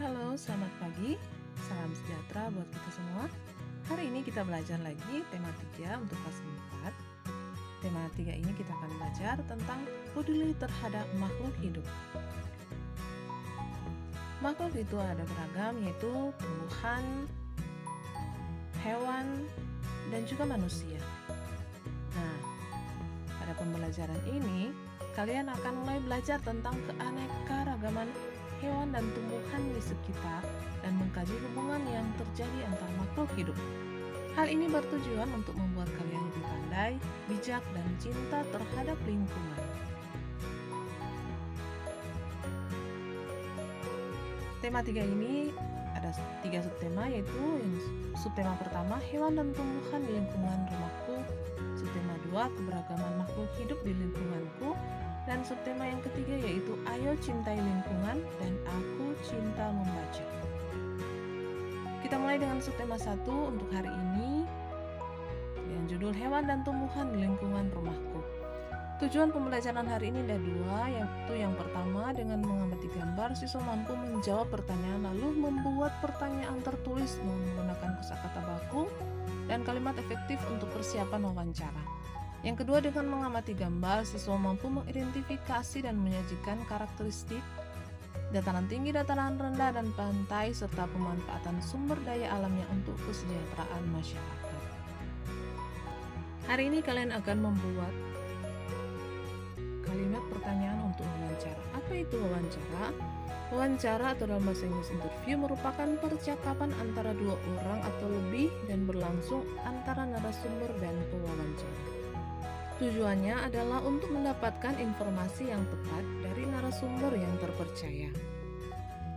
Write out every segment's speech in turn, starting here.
Halo, selamat pagi. Salam sejahtera buat kita semua. Hari ini kita belajar lagi tema 3 untuk kelas 4. Tema 3 ini kita akan belajar tentang peduli terhadap makhluk hidup. Makhluk itu ada beragam, yaitu tumbuhan, hewan, dan juga manusia. Nah, pada pembelajaran ini, kalian akan mulai belajar tentang keanekaragaman hewan dan tumbuhan di sekitar dan mengkaji hubungan yang terjadi antara makhluk hidup. Hal ini bertujuan untuk membuat kalian lebih pandai, bijak, dan cinta terhadap lingkungan. Tema 3 ini ada 3 subtema, yaitu yang subtema pertama, hewan dan tumbuhan di lingkungan rumahku. Subtema 2, keberagaman makhluk hidup di lingkunganku. Dan subtema yang ketiga yaitu ayo cintai lingkungan dan aku cinta membaca. Kita mulai dengan subtema 1 untuk hari ini dengan judul hewan dan tumbuhan di lingkungan rumahku. Tujuan pembelajaran hari ini ada 2, yaitu yang pertama dengan mengamati gambar, siswa mampu menjawab pertanyaan lalu membuat pertanyaan tertulis dengan menggunakan kosakata baku dan kalimat efektif untuk persiapan wawancara. Yang kedua, dengan mengamati gambar, siswa mampu mengidentifikasi dan menyajikan karakteristik dataran tinggi, dataran rendah, dan pantai, serta pemanfaatan sumber daya alamnya untuk kesejahteraan masyarakat. Hari ini kalian akan membuat kalimat pertanyaan untuk wawancara. Apa itu wawancara? Wawancara atau dalam bahasa Inggris interview merupakan percakapan antara 2 orang atau lebih dan berlangsung antara narasumber dan pewawancara. Tujuannya adalah untuk mendapatkan informasi yang tepat dari narasumber yang terpercaya.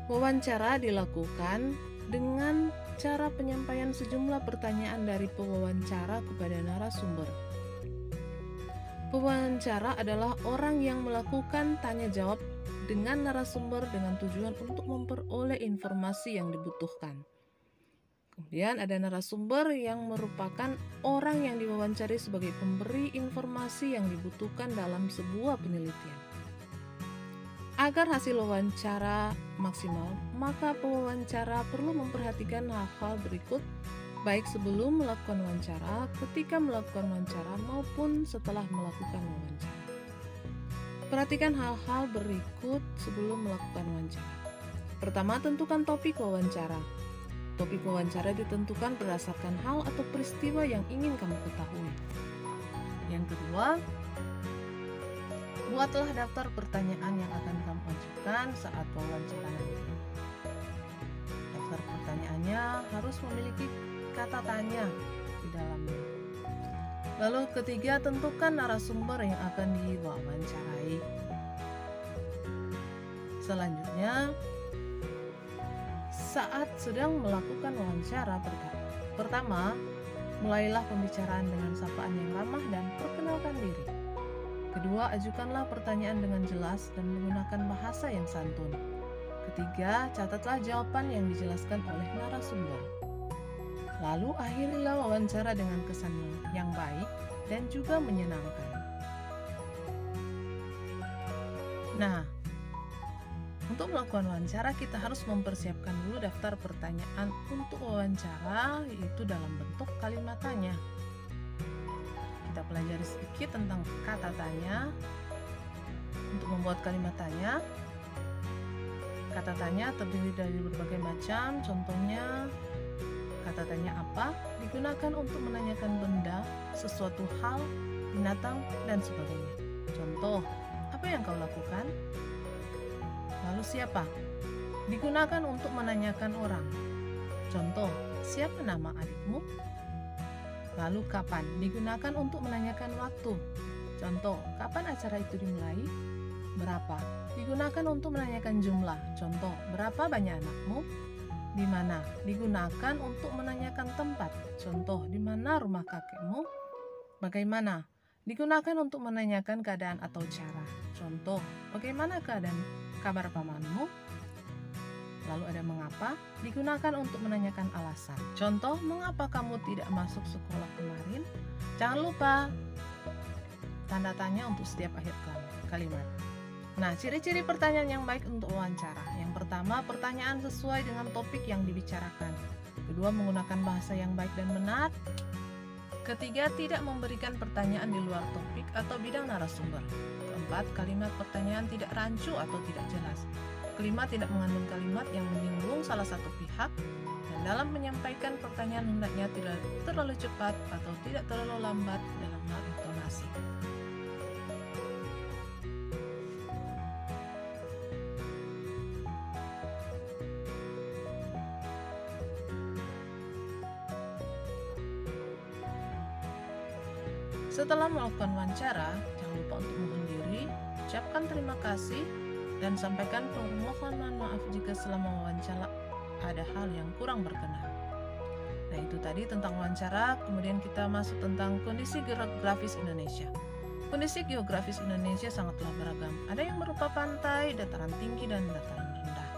Wawancara dilakukan dengan cara penyampaian sejumlah pertanyaan dari pewawancara kepada narasumber. Pewawancara adalah orang yang melakukan tanya jawab dengan narasumber dengan tujuan untuk memperoleh informasi yang dibutuhkan. Kemudian ada narasumber yang merupakan orang yang diwawancari sebagai pemberi informasi yang dibutuhkan dalam sebuah penelitian. Agar hasil wawancara maksimal, maka pewawancara perlu memperhatikan hal-hal berikut, baik sebelum melakukan wawancara, ketika melakukan wawancara, maupun setelah melakukan wawancara. Perhatikan hal-hal berikut sebelum melakukan wawancara. Pertama, tentukan topik wawancara. Topik wawancara ditentukan berdasarkan hal atau peristiwa yang ingin kamu ketahui. Yang kedua, buatlah daftar pertanyaan yang akan kamu ajukan saat wawancara nanti. Daftar pertanyaannya harus memiliki kata tanya di dalamnya. Lalu ketiga, tentukan narasumber yang akan diwawancarai. Selanjutnya, saat sedang melakukan wawancara pertama, mulailah pembicaraan dengan sapaan yang ramah dan perkenalkan diri. Kedua, ajukanlah pertanyaan dengan jelas dan menggunakan bahasa yang santun. Ketiga, catatlah jawaban yang dijelaskan oleh narasumber. Lalu akhirilah wawancara dengan kesan yang baik dan juga menyenangkan. Nah, untuk melakukan wawancara, kita harus mempersiapkan dulu daftar pertanyaan untuk wawancara, yaitu dalam bentuk kalimat tanya. Kita pelajari sedikit tentang kata tanya. Untuk membuat kalimat tanya, kata tanya terdiri dari berbagai macam. Contohnya, kata tanya apa digunakan untuk menanyakan benda, sesuatu hal, binatang, dan sebagainya. Contoh, apa yang kau lakukan? Lalu siapa? Digunakan untuk menanyakan orang. Contoh, siapa nama adikmu? Lalu kapan? Digunakan untuk menanyakan waktu. Contoh, kapan acara itu dimulai? Berapa? Digunakan untuk menanyakan jumlah. Contoh, berapa banyak anakmu? Di mana? Digunakan untuk menanyakan tempat. Contoh, di mana rumah kakekmu? Bagaimana? Digunakan untuk menanyakan keadaan atau cara. Contoh, bagaimana kabar pamanmu? Lalu ada mengapa, digunakan untuk menanyakan alasan. Contoh, mengapa kamu tidak masuk sekolah kemarin? Jangan lupa tanda tanya untuk setiap akhir kalimat. Nah, ciri-ciri pertanyaan yang baik untuk wawancara. Yang Pertama, pertanyaan sesuai dengan topik yang dibicarakan. Kedua, menggunakan bahasa yang baik dan benar. Ketiga, tidak memberikan pertanyaan di luar topik atau bidang narasumber. Keempat, kalimat pertanyaan tidak rancu atau tidak jelas. Kelima, tidak mengandung kalimat yang menyinggung salah satu pihak. Dan dalam menyampaikan pertanyaan hendaknya tidak terlalu cepat atau tidak terlalu lambat dalam hal intonasi. Setelah melakukan wawancara, jangan lupa untuk mohon diri, ucapkan terima kasih, dan sampaikan permohonan maaf jika selama wawancara ada hal yang kurang berkenan. Nah, itu tadi tentang wawancara. Kemudian kita masuk tentang kondisi geografis Indonesia. Kondisi geografis Indonesia sangatlah beragam. Ada yang berupa pantai, dataran tinggi, dan dataran rendah.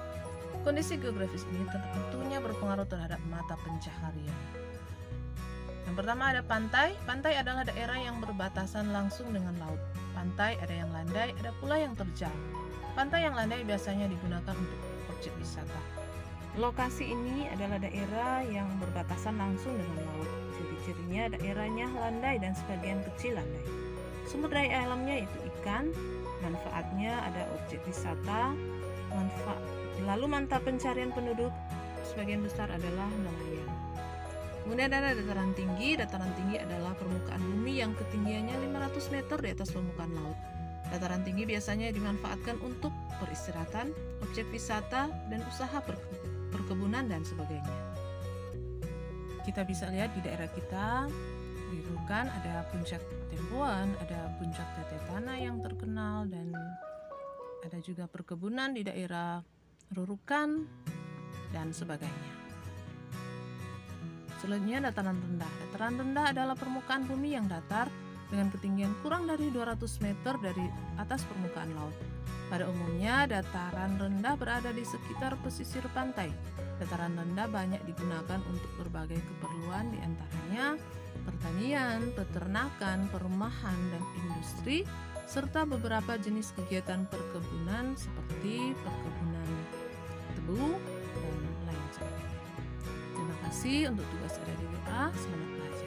Kondisi geografis ini tentunya berpengaruh terhadap mata pencaharian. Yang pertama ada pantai. Pantai adalah daerah yang berbatasan langsung dengan laut. Pantai ada yang landai, ada pula yang terjal. Pantai yang landai biasanya digunakan untuk objek wisata. Lokasi ini adalah daerah yang berbatasan langsung dengan laut. Ciri-cirinya daerahnya landai dan sebagian kecil landai. Sumber daya alamnya itu ikan. Manfaatnya ada objek wisata. Lalu mata pencarian penduduk sebagian besar adalah nelayan. Kemudian ada dataran tinggi. Dataran tinggi adalah permukaan bumi yang ketinggiannya 500 meter di atas permukaan laut. Dataran tinggi biasanya dimanfaatkan untuk peristirahatan, objek wisata, dan usaha perkebunan dan sebagainya. Kita bisa lihat di daerah kita, di Rukan ada puncak Tempuan, ada puncak Tete Tanah yang terkenal, dan ada juga perkebunan di daerah Rurukan dan sebagainya. Selanjutnya dataran rendah. Dataran rendah adalah permukaan bumi yang datar dengan ketinggian kurang dari 200 meter dari atas permukaan laut. Pada umumnya, dataran rendah berada di sekitar pesisir pantai. Dataran rendah banyak digunakan untuk berbagai keperluan, diantaranya pertanian, peternakan, perumahan, dan industri, serta beberapa jenis kegiatan perkebunan seperti perkebunan tebu dan lain sebagainya. Terima kasih untuk tugas ada di WA. Selamat belajar.